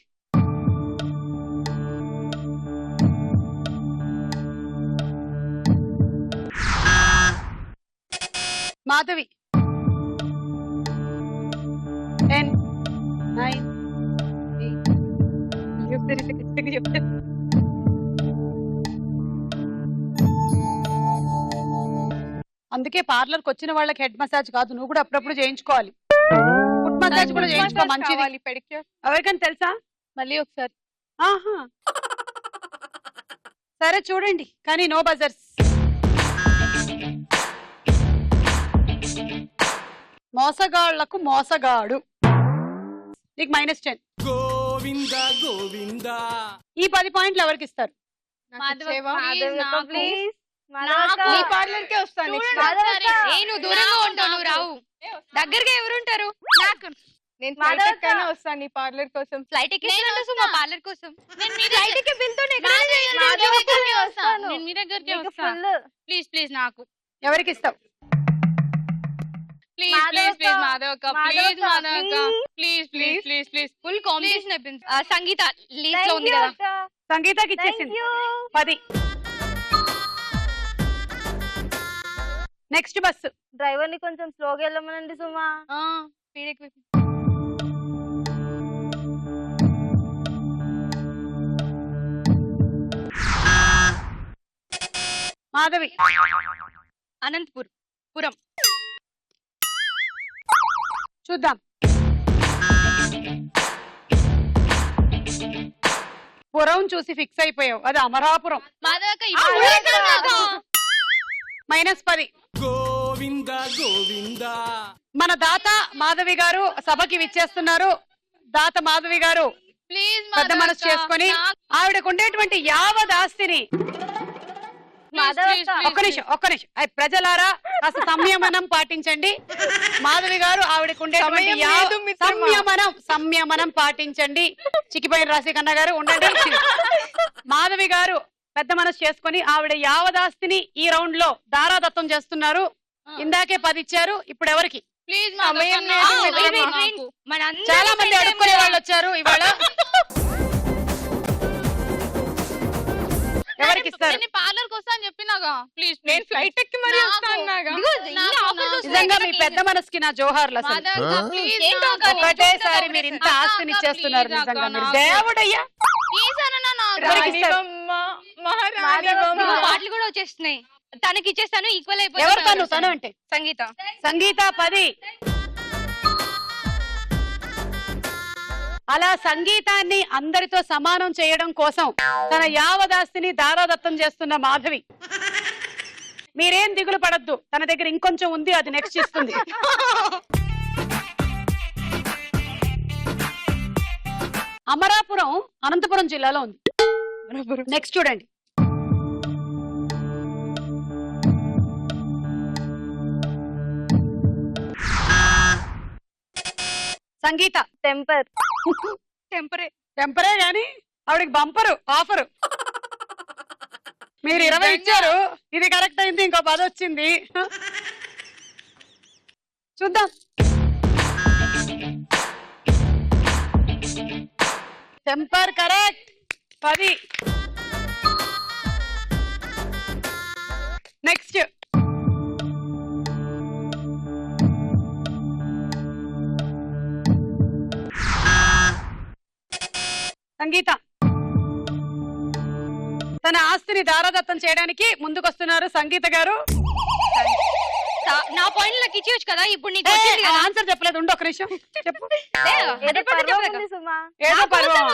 Madhavi. 10 9 8 అందుకే పార్లర్కి వచ్చిన వాళ్ళకి హెడ్ మసాజ్ కాదు, నువ్వు కూడా అప్పుడప్పుడు చేయించుకోవాలి. ఫుట్ మసాజ్ కూడా చేయించుకో, మంచిది. పెడిక్యూర్. ఎవరికైనా తెలుసా? మళ్ళీ ఒకసారి. ఆహా, సరే చూడండి, కానీ నో బజర్స్. మోసగాళ్లకు మోసగాడు. నీకు -10. గోవింద గోవింద. ఈ 10 పాయింట్లు ఎవరికి ఇస్తారు? మాధవి, ఇచ్చేవా? please, నాకు. ప్లీజ్. నీ పార్లర్ కే వస్తాను next time. మాధవక్క. నువ్వు దూరంగా ఉంటావు, నువ్వు రావు. దగ్గరగా ఎవరుంటారు? నాకు. నేను ఫ్లైట్ మాధవక్క. ఎక్కైనా వస్తాను నీ పార్లర్ కోసం. ఫ్లైట్ ఎక్కేసి మా పార్లర్ కోసం. నేను మీ ఫ్లైట్ ఎక్కే బిల్తో మాధవక్కనే వస్తాను. నేను మీ దగ్గరికి నీకు వస్తాను. full. ప్లీజ్ ప్లీజ్ నాకు. ఎవరికి ఇస్తావు? ప్లీజ్ ప్లీజ్ ప్లీజ్ మాధవక్క, ప్లీజ్ మాధవక్క, మాధవక్క, please please please please. Full combination అయిపోయింది. సంగీత లీస్ట్ లో Thank ఉంది you, కదా. అక్క. సంగీతకి Thank ఇచ్చేసింది. you. 10. Next bus. డ్రైవర్ ని కొంచెం స్లోగా వెళ్ళమనండి సుమా. స్పీడ్ ఎక్కువ. మాధవి. అనంతపూర్ పురం. చూద్దాం. పురం చూసి ఫిక్స్ అయిపోయావు, అది అమరాపురం. మాధవక్క -10. గోవింద గోవింద. మన దాత మాధవి గారు సభకి విచ్చేస్తున్నారు. దాత మాధవి గారు ప్లీజ్ పెద్ద మనసు చేసుకొని ఆవిడకు ఉండేటువంటి యావత్ ఆస్తిని. ఒక్క నిమిషం. అయ్ ప్రజలారా కాస్త సంయమనం పాటించండి. మాధవి గారు ఆవిడకు ఉండేటువంటి సంయమనం పాటించండి. చిక్కిపోయిన రాశి కన్నా గారు ఉండండి. మాధవి గారు పెద్ద మనసు చేసుకొని ఆవిడ యావదాస్తిని ఈ రౌండ్ లో దారాదత్తం చేస్తున్నారు. ఇందాకే 10 ఇచ్చారు, ఇప్పుడు ఎవరికి? ప్లీజ్ చాలా మంది అడుక్కునే వాళ్ళు వచ్చారు ఇవాళ. ఎవరికి ఇస్తారు? పార్లర్ కోసం అని చెప్పినాగా. ప్లీజ్ నేను ఫ్లైట్ ఎక్కి మరి వస్తాను. నిజంగా మీ పెద్ద మనసుకి నా జోహార్లు. అసలు ఒకటేసారి మీరు ఇంత ఆస్తిని ఇచ్చేస్తున్నారు. నిజంగా మీరు దేవుడయ్యా. పాటలు కూడా వచ్చేస్తున్నాయి. తనకి ఇచ్చేస్తాను, ఈక్వల్ ఎవరు తను? తను అంటే సంగీత. సంగీత 10. అలా సంగీతాన్ని అందరితో సమానం చేయడం కోసం తన యావదాస్తిని దారాదత్తం చేస్తున్న మాధవి. మీరేం దిగులు పడద్దు, తన దగ్గర ఇంకొంచెం ఉంది, అది నెక్స్ట్ ఇస్తుంది. అమరాపురం అనంతపురం జిల్లాలో ఉంది. నెక్స్ట్ చూడండి. సంగీత. టెంపరే గాని ఆవిడకి బంపరు ఆఫరు. మీరు 20 ఇచ్చారు, ఇది కరెక్ట్ అయింది, ఇంకో 10 వచ్చింది. చూద్దాం. Temper correct. 10. నెక్స్ట్. సంగీత. తన ఆస్తిని దారాదత్తం చేయడానికి ముందుకొస్తున్నారు సంగీత గారు. నా పాయింట్ నాకు ఇచ్చేయచ్చు కదా. ఇప్పుడు నీకు వచ్చింది కదా. ఆన్సర్ చెప్పలేదు, ఉండు ఒక నిమిషం. చెప్పు. సుమా ఏదో పర్వం.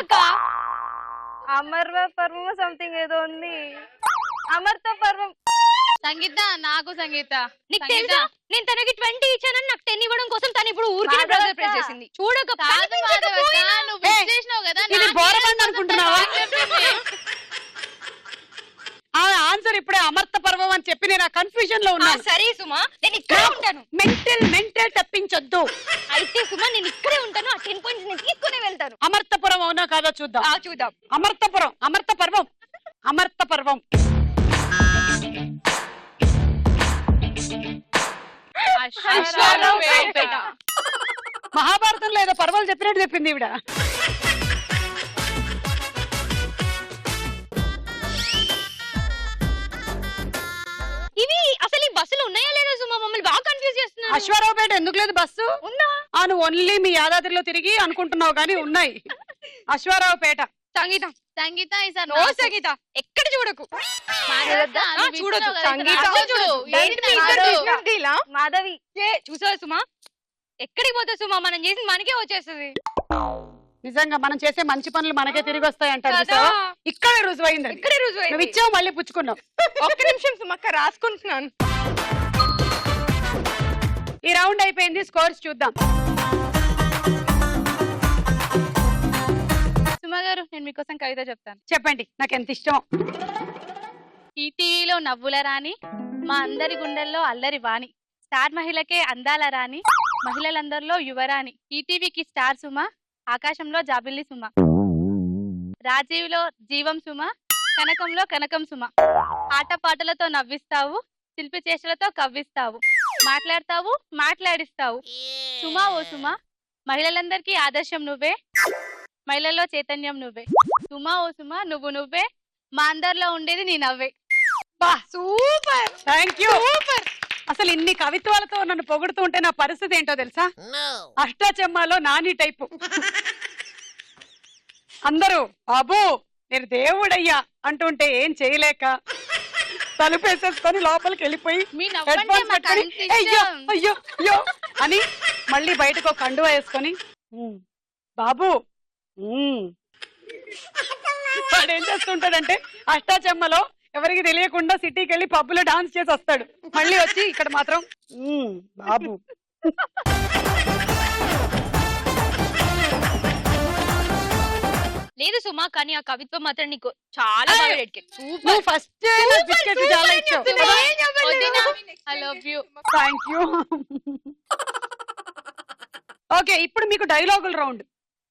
అమర్వ పర్వం సంథింగ్ ఏదో ఉంది. అమర్త పర్వం. సంగీత నాకు సంగీత నీకు తెలుసా నేను తనకి 20 ఇచ్చానని నాకు 10 ఇవ్వడం కోసం తను ఇప్పుడు ఊరికే ప్రెస్ చేసింది. చూడక నువ్వు చేసినావు కదా. ఇది బోరబండి అనుకుంటున్నావా? ఆ ఆన్సర్ ఇప్పుడే అమర్త పర్వం అని చెప్పి నేను కన్ఫ్యూజన్ లో ఉన్నాను. సరే సుమా, నేను ఇక్కడే ఉంటాను. మెంటల్ తప్పించొద్దు. అయితే సుమా నేను ఇక్కడే ఉంటాను. ఆ 10 పాయింట్స్ నేను తీసుకునే వెళ్తాను. అమర్తపురం అవునా కాదో చూద్దాం. చూద్దాం. అమర్తపురం. అమర్త పర్వం. మహాభారతంలో ఏదో పర్వాలు చెప్పినట్టు చెప్పింది ఈవిడ. ఇవి అసలు ఈ బస్సులు ఉన్నాయా లేదా సుమా? మమ్మల్ని బాగా కన్ఫ్యూజ్ చేస్తున్నారు. అశ్వారావుపేట ఎందుకు లేదు బస్సు? ఉందా? నువ్వు ఓన్లీ మీ యాదాద్రిలో తిరిగి అనుకుంటున్నావు కానీ ఉన్నాయి. అశ్వారావుపేట. సంగీతం. సంగీత ఈసారి నో సంగీత, ఎక్కడ చూడకు. చూడదు మాధవి. చూసావా సుమా, ఎక్కడికి పోతా సుమా? మనం చేసింది మనకే వచ్చేస్తుంది. నిజంగా మనం చేసే మంచి పనులు మనకే తిరిగి వస్తాయి అంటారు. ఇక్కడే రుజువైంది. నువ్వు ఇచ్చావు, మళ్ళీ పుచ్చుకున్నావు. ఒక్క నిమిషం సుమక్క, రాసుకుంటున్నాను. ఈ రౌండ్ అయిపోయింది, స్కోర్స్ చూద్దాం. సుమా గారు, నేను మీకోసం కవిత చెప్తాను. చెప్పండి, నాకు ఎంత ఇష్టం. ఈటీవీలో నవ్వుల రాణి, మా అందరి గుండెల్లో అల్లరి వాణి, స్టార్ మహిళకే అందాల రాణి, మహిళలందరిలో యువరాణి, ఈటీవీకి స్టార్ సుమ, ఆకాశంలో జాబిల్లి సుమ, రాజీవ్లో జీవం సుమ, కనకంలో కనకం సుమ, ఆటపాటలతో నవ్విస్తావు, శిల్పి చేష్టలతో కవ్విస్తావు, మాట్లాడతావు మాట్లాడిస్తావు, సుమా ఓ సుమ, మహిళలందరికీ ఆదర్శం నువ్వే, మహిళల్లో చైతన్యం నువ్వే, సుమా ఓ సుమ, నువ్వు నువ్వే, మా అందరిలో ఉండేది నీ నవ్వే. Super, thank you. అసలు ఇన్ని కవిత్వాలతో నన్ను పొగుడుతూ ఉంటే నా పరిస్థితి ఏంటో తెలుసా? అష్టాచెమ్మాలో నాని టైపు. అందరూ బాబు నేను దేవుడయ్యా అంటుంటే ఏం చేయలేక తలుపేసేసుకొని లోపలికి వెళ్ళిపోయి మీ headphones నవ్వంటే మాకు పెట్టుకొని, అంత అయ్యో ఇష్టం. అయ్యో అయ్యో అని మళ్ళీ బయటకు ఒక కండువా వేసుకొని బాబు వాడు ఏం చేస్తుంటాడంటే అష్టాచెమ్మలో ఎవరికి తెలియకుండా సిటీకి వెళ్ళి పబ్బులో డాన్స్ చేసి వస్తాడు. మళ్ళీ వచ్చి ఇక్కడ మాత్రం బాబు. లేదు సుమా, కానీ ఆ కవిత్వం మాత్రం నీకు చాలా బాగా ఎక్కింది. సూపర్. నువ్వు ఫస్ట్ బిస్కెట్ చాలా ఇచ్చావు. I love you. Thank you. Okay, ఇప్పుడు మీకు డైలాగుల రౌండ్.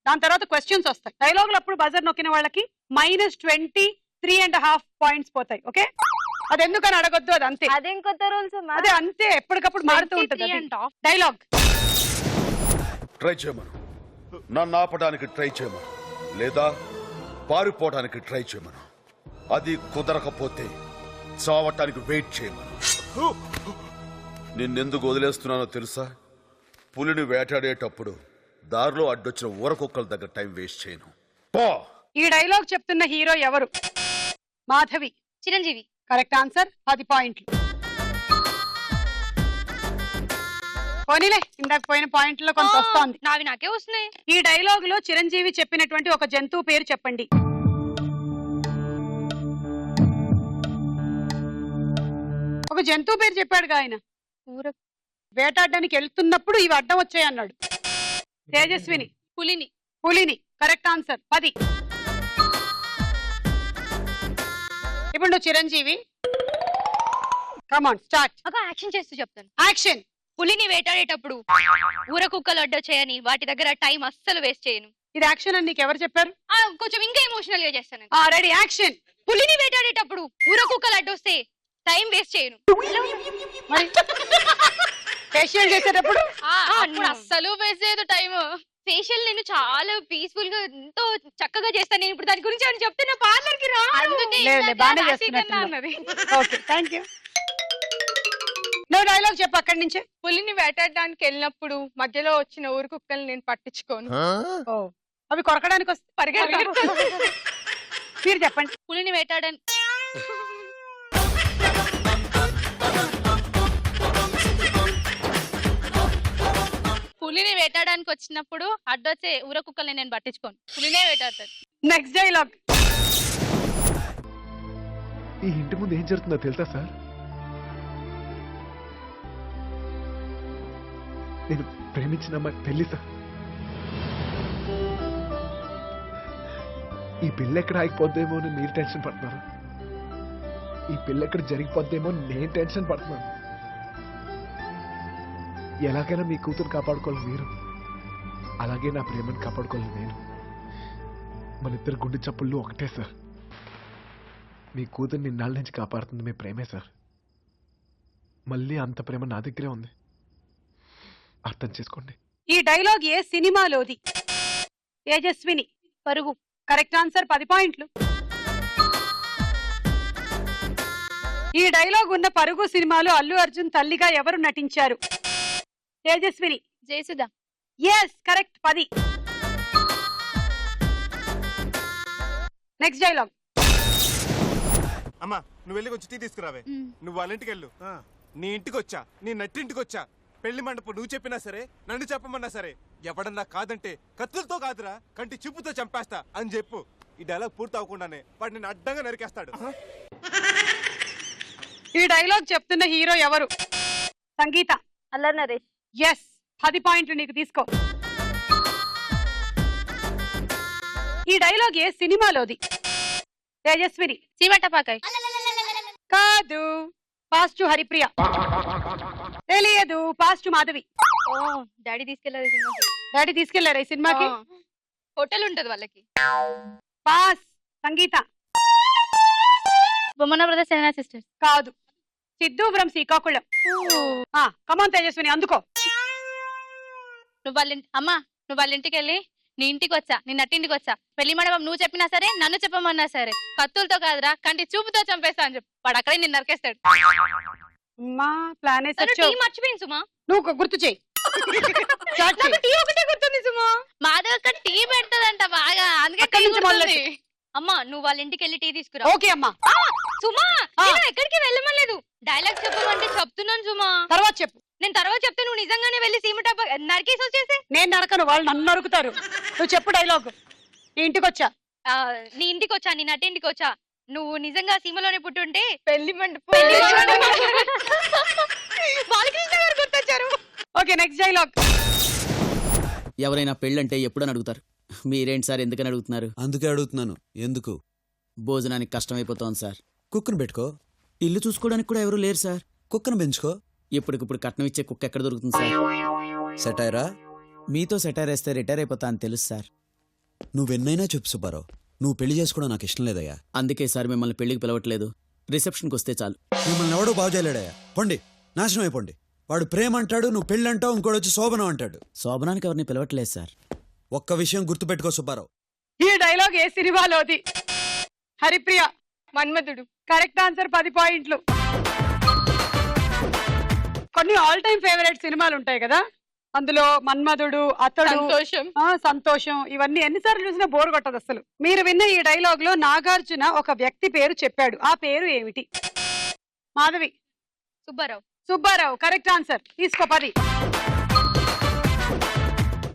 దాని తర్వాత క్వశ్చన్స్ వస్తాయి. డైలాగులు అప్పుడు బజర్ నొక్కిన వాళ్ళకి -23.5 పాయింట్స్ పోతాయి. ఓకే, అది ఎందుకని అడగొద్దు, అది అంతే. అదేం కొత్త రూల్స్ అమ్మా? అదే అంతే, ఎప్పటికప్పుడు మారుతూ ఉంటుంది. డైలాగ్ ట్రై చేయమను, నన్ను ఆపడానికి ట్రై చేయమను, లేదా పారిపోవడానికి ట్రై చేయమను. అది కుదరకపోతే చావటానికి వెయిట్ చేయమను. నిన్నెందుకు వదిలేస్తున్నానో తెలుసా? పులిని వేటాడేటప్పుడు దారిలో అడ్డొచ్చిన ఊరకుక్కల దగ్గర టైం వేస్ట్ చేయను. పో. ఈ డైలాగ్ చెప్తున్న హీరో ఎవరు? మాధవి. చిరంజీవి. కరెక్ట్ ఆన్సర్, 10 పాయింట్లు. పోనీలే, ఇందాక పోయిన పాయింట్లో కొంత వస్తోంది. నావి నాకే వస్తున్నాయి. ఈ డైలాగ్ లో చిరంజీవి చెప్పినటువంటి ఒక జంతువు పేరు చెప్పండి. ఒక జంతువు పేరు చెప్పాడుగా ఆయన. వేటాడడానికి వెళ్తున్నప్పుడు ఇవి అడ్డం వచ్చాయి అన్నాడు. తేజస్విని. పులిని. పులిని. Correct answer, 10. ఇప్పుడు నువ్వు చిరంజీవి. Come on start. ఒక యాక్షన్ చేస్తూ చెప్తాను. యాక్షన్. పులిని వేటాడేటప్పుడు ఊర కుక్కలు అడ్డొచ్చాయని వాటి దగ్గర టైం అస్సలు వేస్ట్ చేయను. ఇది యాక్షన్ అని నీకు ఎవరు చెప్పారు? కొంచెం ఇంకా ఎమోషనల్ గా చేస్తాను. Ready, action. పులిని వేటాడేటప్పుడు ఊర కుక్కలు అడ్డొస్తే టైం వేస్ట్ చేయను. మరి ఫేషియల్ చేసేటప్పుడు అప్పుడు అస్సలు వేస్ట్ చేయదు టైం. ఫేషియల్ నేను చాలా పీస్ఫుల్ గా ఎంతో చక్కగా చేస్తాను. నేను ఇప్పుడు దాని గురించి అని చెప్తున్నా, పార్లర్ కి రా. అందుకే లేదు, బాగానే చేస్తున్నట్టు. అన్నది. Okay, thank you. నువ్వు డైలాగ్ చెప్పు అక్కడి నుంచి. పులిని వేటాడడానికి వెళ్ళినప్పుడు మధ్యలో వచ్చిన ఊరు కుక్కల్ని నేను పట్టించుకోను. అవి కొరకడానికి వస్తే పరిగెడతాను. మీరు చెప్పండి. పులిని వేటాడని పులిని వేటాడడానికి వచ్చినప్పుడు అడ్డొచ్చే ఊర కుక్కల్ని నేను పట్టించుకోను, పులినే వేటాడతాను. Next dialogue. ఈ ఇంటి ముందు ఏం జరుగుతుందో తెలుసా సార్? నేను ప్రేమించిన అమ్మాయి పెళ్లి సార్. ఈ పెళ్ళి ఎక్కడ ఆగిపోద్దేమో అని మీరు టెన్షన్ పడుతున్నారు, ఈ పెళ్ళి ఎక్కడ జరిగిపోద్దేమో నేను టెన్షన్ పడుతున్నాను. ఎలాగైనా మీ కూతురు కాపాడుకోవాలి మీరు, అలాగే నా ప్రేమను కాపాడుకోవాలి నేను. మన ఇద్దరు గుండె చప్పుళ్ళు ఒకటే సార్. మీ కూతురు నిన్నాళ్ళ నుంచి కాపాడుతుంది మీ ప్రేమే సార్. మళ్ళీ అంత ప్రేమ నా దగ్గరే ఉంది, అర్థం చేసుకోండి. ఈ డైలాగ్ ఏ సినిమాలోది? తేజస్విని. పరుగు. కరెక్ట్ ఆన్సర్, 10 పాయింట్లు. ఈ డైలాగ్ ఉన్న పరుగు సినిమాలో అల్లు అర్జున్ తల్లిగా ఎవరు నటించారు? Tejaswini. Jayasudha. Yes, correct, 10. Next dialogue. అమ్మా నువ్వు వెళ్ళి కొంచెం టీ తీసుకురావే. నువ్వు వాళ్ళ ఇంటికి వెళ్ళు. నీ ఇంటికి వచ్చా, నీ నట్టింటికి వచ్చా. పెళ్లి మండపం నువ్వు చెప్పినా సరే, నన్ను చెప్పమన్నా సరే, ఎవడన్నా కాదంటే కత్తులతో కాదురా కంటి చూపుతో చంపేస్తా అని చెప్పు. ఈ డైలాగ్ పూర్తి అవ్వకుండానే వాడు నేను అడ్డంగా నరికేస్తాడు. ఈ డైలాగ్ చెప్తున్న హీరో ఎవరు? సంగీత. అల్లరి నరేష్. ఎస్, 10 పాయింట్లు నీకు, తీసుకో. ఈ డైలాగ్ ఏ సినిమాలోది? తేజస్విని. సీమంటపాకాయ్. కాదు, పాస్ట్ హరిప్రియ. తెలియదు, పాస్ట్ మాధవి. ఓ డాడీ తీసుకెళ్ళారు సినిమాకి. డాడీ తీసుకెళ్లారా ఈ సినిమాకి? హోటల్ ఉంటది వాళ్ళకి. పాస్. సంగీత. బొమ్మన బ్రదర్స్ సేనా సిస్టర్స్. కాదు, సిద్ధు ఫ్రమ్ శ్రీకాకుళం. కమాన్ తేజస్విని, అందుకో. నువ్వు వాళ్ళ ఇంటికి వెళ్ళి నీ ఇంటికి వచ్చా, నీ నట్టింటికి వచ్చా, పెళ్లి మండపం నువ్వు చెప్పినా సరే, నన్ను చెప్పమన్నా సరే, కత్తులతో కాదురా కంటి చూపుతో చంపేస్తా అని చెప్పు. వాడు అక్కడే నిన్ను నరికేస్తాడు. అమ్మా ప్లాన్ వేసి తను టీ వచ్చావు. మర్చిపోయింది సుమా. నువ్వు ఒక గుర్తు చెయ్యి. Start చెయ్యి. నాకు టీ ఒకటే గుర్తుంది సుమా. మాధవ్ అక్క టీ పెడతదంట బాగా, అందుకే అక్కడి టీ నుంచి గుర్తుంది. అమ్మా నువ్వు వాళ్ళ ఇంటికి వెళ్ళి టీ తీసుకురా. ఓకే అమ్మా, సుమా ఆ. నేను ఎక్కడికి వెళ్ళమలేదు. డైలాగ్ చెప్పమంటే చెప్తున్నాను సుమా. తర్వాత చెప్పు. నేను తర్వాత చెప్తే నువ్వు నిజంగానే వెళ్ళి సీమట నరికేసి వచ్చేసి. నేను నరకను, వాళ్ళు నన్ను నరుకుతారు. నువ్వు చెప్పు డైలాగ్. నీ ఇంటికి వచ్చా. నీ ఇంటికి వచ్చా, నీ నటి ఇంటికి వచ్చా. నువ్వు నిజంగా సీమలోనే పుట్టుంటే పెళ్లి మండపం బాలకృష్ణ గారు గుర్తొచ్చారు. Okay next dialogue. ఎవరైనా పెళ్ళంటే ఎప్పుడని అడుగుతారు, మీరేంటి సార్ ఎందుకని అడుగుతున్నారు? అందుకే అడుగుతున్నాను. ఎందుకు? భోజనానికి కష్టమైపోతోంది సార్. కుక్కను పెట్టుకో. ఇల్లు చూసుకోవడానికి కూడా ఎవరు లేరు సార్. కుక్కను పెంచుకో. ఇప్పటికిప్పుడు కట్నం ఇచ్చే కుక్క ఎక్కడ దొరుకుతుంది సార్? సెటైరా? మీతో సెటైర్ వేస్తే రిటైర్ అయిపోతా అని తెలుసు సార్. నువ్వెన్నైనా చెప్పు సుబ్బారావు, నువ్వు పెళ్లి చేసుకోవడం నాకు ఇష్టం లేదయ్యా. అందుకే సార్ మిమ్మల్ని పెళ్లికి పిలవట్లేదు. రిసెప్షన్కి వస్తే చాలు. మిమ్మల్ని ఎవడో బాగు చేయలేడయ్యా. పొండి, నాశనం అయిపోండి. వాడు ప్రేమ అంటాడు, నువ్వు పెళ్ళి అంటావు, ఇంకోటి వచ్చి శోభనం అంటాడు. శోభనానికి ఎవరిని పిలవట్లేదు సార్. ఒక్క విషయం గుర్తుపెట్టుకో సుబ్బారావు, ఈ డైలాగ్ ఏ సినిమాలోది? హరిప్రియ. మన్మధుడు. కరెక్ట్ ఆన్సర్, 10 పాయింట్లు. కొన్ని ఆల్ టైమ్ ఫేవరెట్ సినిమాలు ఉంటాయి కదా, అందులో మన్మధుడు, అతడు, సంతోషం. సంతోషం, ఇవన్నీ ఎన్నిసార్లు చూసినా బోర్ కొట్టదు అసలు. మీరు విన్న ఈ డైలాగ్ లో నాగార్జున ఒక వ్యక్తి పేరు చెప్పాడు. ఆ పేరు ఏమిటి? మాధవి. సుబ్బారావు. Subbarao correct answer. తీసుకో 10.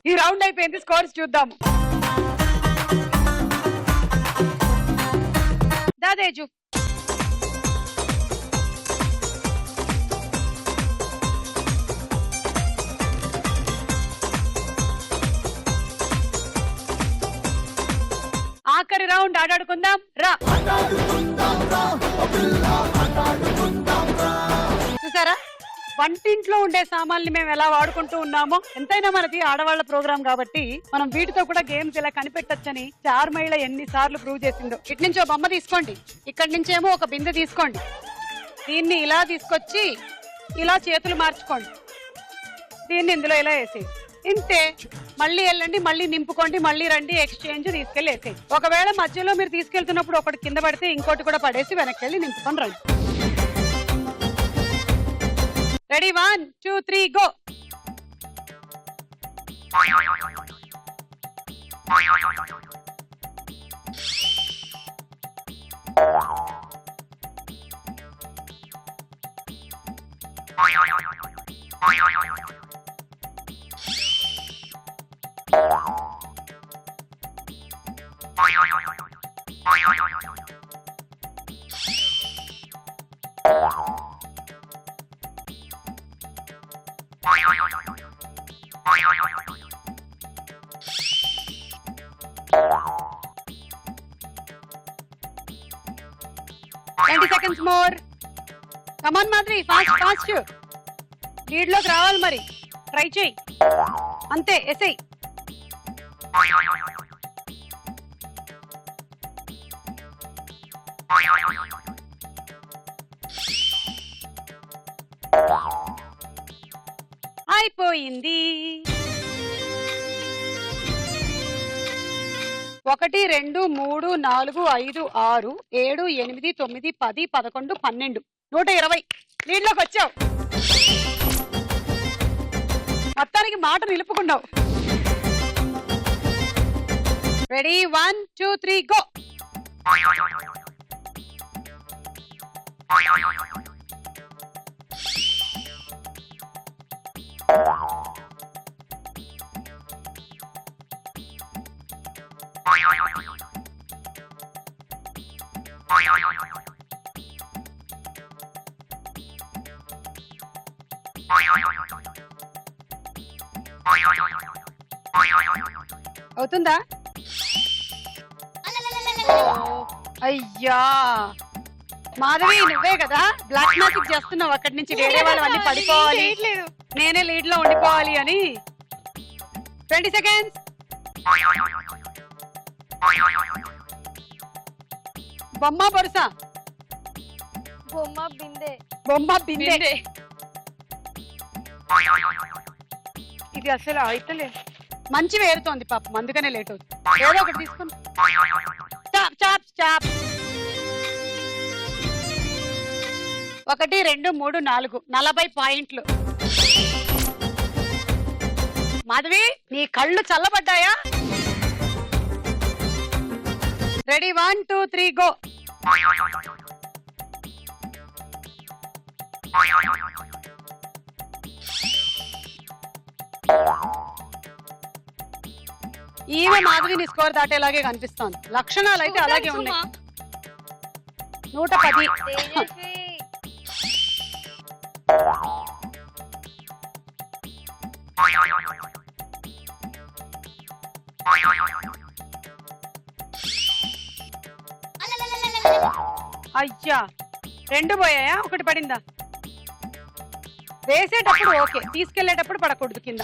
ఈ రౌండ్ అయిపోయింది, స్కోర్స్ చూద్దాము. దాదేజు. ఆఖరి రౌండ్ ఆడాడుకుందాం రా. చూసారా వంటింట్లో ఉండే సామాన్లు మేము ఎలా వాడుకుంటూ ఉన్నామో. ఎంతైనా మనది ఆడవాళ్ల ప్రోగ్రామ్ కాబట్టి మనం వీటితో కూడా గేమ్స్ ఇలా కనిపెట్టొచ్చని చార్ మహిళ ఎన్నిసార్లు ప్రూవ్ చేసిందో. ఇటు నుంచి బొమ్మ తీసుకోండి, ఇక్కడి నుంచేమో ఒక బిందె తీసుకోండి, దీన్ని ఇలా తీసుకొచ్చి ఇలా చేతులు మార్చుకోండి, దీన్ని ఇందులో ఇలా వేసి ఇంతే. మళ్ళీ వెళ్ళండి, మళ్ళీ నింపుకోండి, మళ్ళీ రండి, ఎక్స్చేంజ్ తీసుకెళ్లి వేసేయండి. ఒకవేళ మధ్యలో మీరు తీసుకెళ్తున్నప్పుడు ఒకటి కింద పడితే ఇంకోటి కూడా పడేసి వెనక్కి వెళ్ళి నింపుకొని రండి. Ready 1 2 3 go. seconds more. Come on Madhuri, fast fast. Lead లోకి రావాలి మరి. ట్రై చేయి. అంతే ఎసై. అయిపోయింది. 1 2 3 4 5 6 7 8 9 10 11 12 120 లీడ్లోకి వచ్చావు. మొత్తానికి మాట నిలుపుకున్నావు. Ready 1 2 3 go. అవుతుందా? అయ్యా మాధవి నువ్వే కదా బ్లాక్ మ్యాజిక్ చేస్తున్నావు. అక్కడి నుంచి వేరే వాళ్ళు అన్ని పడిపోవాలి, నేనే లీడ్ లో ఉండిపోవాలి అని. 20 seconds. బొమ్మ బొరుసా? బొమ్మ బిందె. బొమ్మ బిందె. ఇది అసలు అయితలేదు. మంచి వేరుతోంది పాపం, అందుకనే లేట్ అవుతుంది. ఏదో ఒకటి తీసుకుని చాప్ చాప్ చాప్. 1 2 3 4 40 పాయింట్లు. మాధవి నీ కళ్ళు చల్లబడ్డాయా? Ready 1 2 3 go. ఈమె మాధవిని స్కోర్ దాటేలాగే కనిపిస్తోంది. లక్షణాలు అయితే అలాగే ఉన్నాయి. 110. అయ్యా 2 పోయాయా? 1 పడిందా? వేసేటప్పుడు ఓకే, తీసుకెళ్లేటప్పుడు పడకూడదు కింద.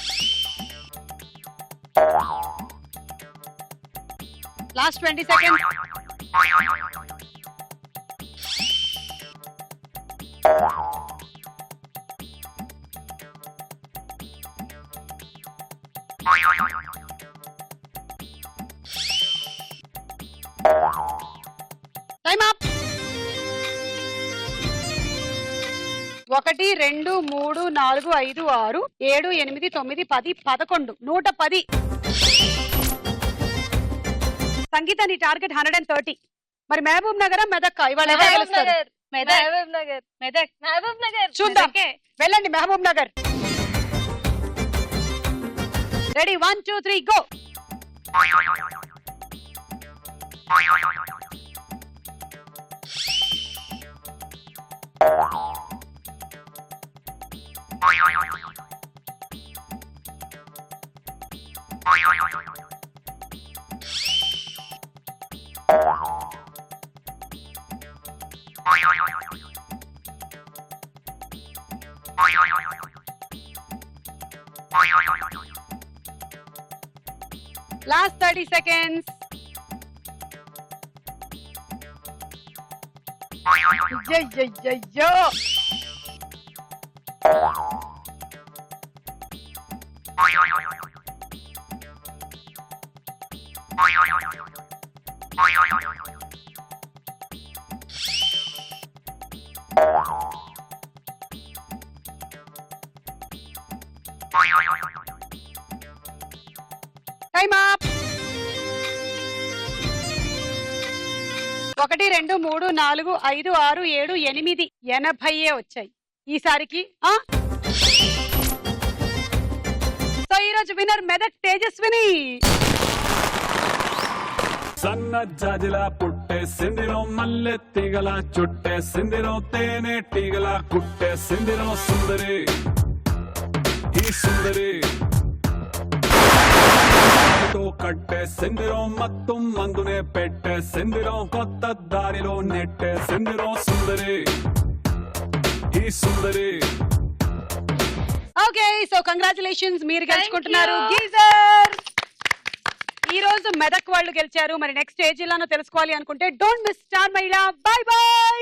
Last 20 seconds. Time up. 1 2 3 4 5 6 7 8 9 10 11 110. సంగీత నీ టార్గెట్ 130. మరి మహబూబ్ నగర్ మెదక్ ఇవాళ ఎవరు గెలుస్తారు? చూద్దాం. వెళ్ళండి Mahabub Nagar. Ready 1 2 3 go. Last 30 seconds. Yo. Time up. 1 2 3 4 5 6 7 8 80 వచ్చాయి ఈసారికి. సో ఈరోజు విన్నర్ మెదక్ తేజస్విని. సన్న జాజిలా పుట్టే సిందిరో మల్లె తీగల చుట్టే సిందిరో తేనె తీగల కుట్టే సిందిరో సుందరి ఈ సుందరి కట్టే సిందిరో మత్తు మందునే పెట్టే సిందిరో కొత్త దారిలో నెట్టే సిందిరో సుందరి ఈ సుందరి. ఓకే, సో కంగ్రాచులేషన్స్, మీరు గెలుచుకుంటున్నారు గీజర్. ఈ రోజు మెదక్ వాళ్ళు గెలిచారు. మరి నెక్స్ట్ ఏ జిల్లానో తెలుసుకోవాలి అనుకుంటే డోంట్ మిస్ స్టార్ మహిళ. By by.